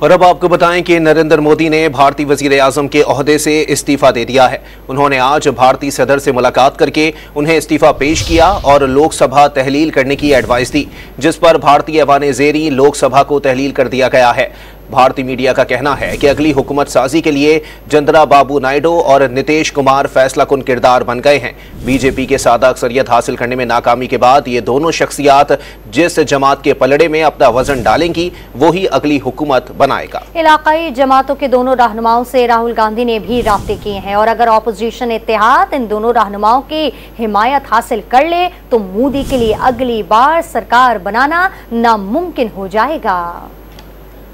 और अब आपको बताएं कि नरेंद्र मोदी ने भारतीय वजीर आजम के ओहदे से इस्तीफा दे दिया है। उन्होंने आज भारतीय सदर से मुलाकात करके उन्हें इस्तीफा पेश किया और लोकसभा तहलील करने की एडवाइस दी, जिस पर भारतीय ऐवान-ए-ज़ेरी लोकसभा को तहलील कर दिया गया है। भारतीय मीडिया का कहना है कि अगली हुकूमत साजी के लिए चंद्राबाबू नायडू और नीतीश कुमार फैसला कुन किरदार बन गए हैं। बीजेपी के सादा अक्सरियत हासिल करने में नाकामी के बाद ये दोनों शख्सियात जिस जमात के पलड़े में अपना वजन डालेंगी वही अगली हुकूमत बनाएगा। इलाकाई जमातों के दोनों रहनुमाओं से राहुल गांधी ने भी राब्ते किए हैं और अगर ऑपोजिशन इत्तेहाद इन दोनों रहनुमाओं की हिमायत हासिल कर ले तो मोदी के लिए अगली बार सरकार बनाना नामुमकिन हो जाएगा।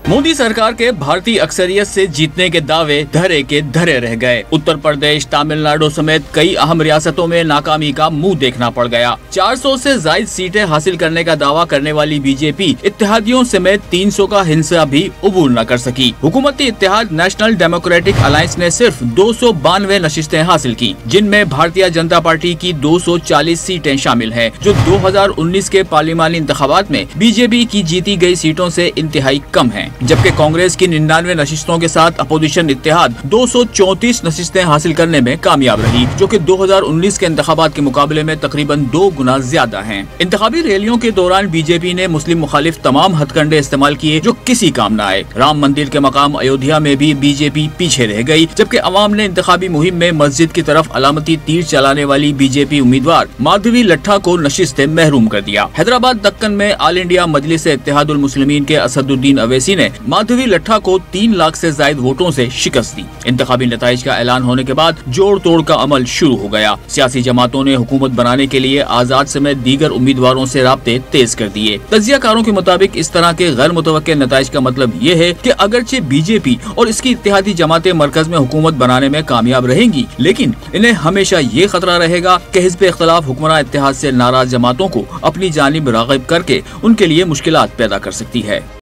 मोदी सरकार के भारतीय अक्सरियत से जीतने के दावे धरे के धरे रह गए। उत्तर प्रदेश, तमिलनाडु समेत कई अहम रियासतों में नाकामी का मुंह देखना पड़ गया। 400 से ज्यादा सीटें हासिल करने का दावा करने वाली बीजेपी इत्तेहादियों समेत 300 का हिस्सा भी अबूर न कर सकी। हुकूमती इत्तेहाद नेशनल डेमोक्रेटिक अलायंस ने सिर्फ 292 नशिस्तें हासिल की, जिनमें भारतीय जनता पार्टी की 240 सीटें शामिल है, जो 2019 के पार्लिमानी इंतखाबात में बीजेपी की जीती गई सीटों से इंतहाई कम है। जबकि कांग्रेस की 99 नशिस्तों के साथ अपोजिशन इत्तेहाद 234 नशिस्तें हासिल करने में कामयाब रही, जो कि 2019 के इंतखाबात के मुकाबले में तकरीबन 2 गुना ज्यादा हैं। इंतखाबी रैलियों के दौरान बीजेपी ने मुस्लिम मुखालिफ तमाम हथकंडे इस्तेमाल किए जो किसी काम न आए। राम मंदिर के मकाम अयोध्या में भी बीजेपी पीछे रह गई, जबकि अवाम ने इंतखाबी मुहिम में मस्जिद की तरफ अलामती तीर चलाने वाली बीजेपी उम्मीदवार माधवी लट्ठा को नशिस्तें महरूम कर दिया। हैदराबाद दक्कन में ऑल इंडिया मजलिस इत्तेहादुल मुस्लिमीन के असदुद्दीन अवैसी ने माधवी लट्ठा को 3 लाख से ज्यादा वोटों से शिकस्त दी। इंतखाबी नताइज का ऐलान होने के बाद जोड़ तोड़ का अमल शुरू हो गया। सियासी जमातों ने हुकूमत बनाने के लिए आजाद समेत दीगर उम्मीदवारों से राब्ते तेज कर दिए। तजियाकारों के मुताबिक इस तरह के गैर मुतवक्के नताइज का मतलब ये है कि अगरचे बीजेपी और इसकी इत्तेहादी जमातें मरकज में हुकूमत बनाने में कामयाब रहेंगी, लेकिन इन्हें हमेशा ये खतरा रहेगा कि हिज़्ब इख्तिलाफ हुक्मरान इत्तेहाद से नाराज जमातों को अपनी जानिब राग़िब करके उनके लिए मुश्किलात पैदा कर सकती है।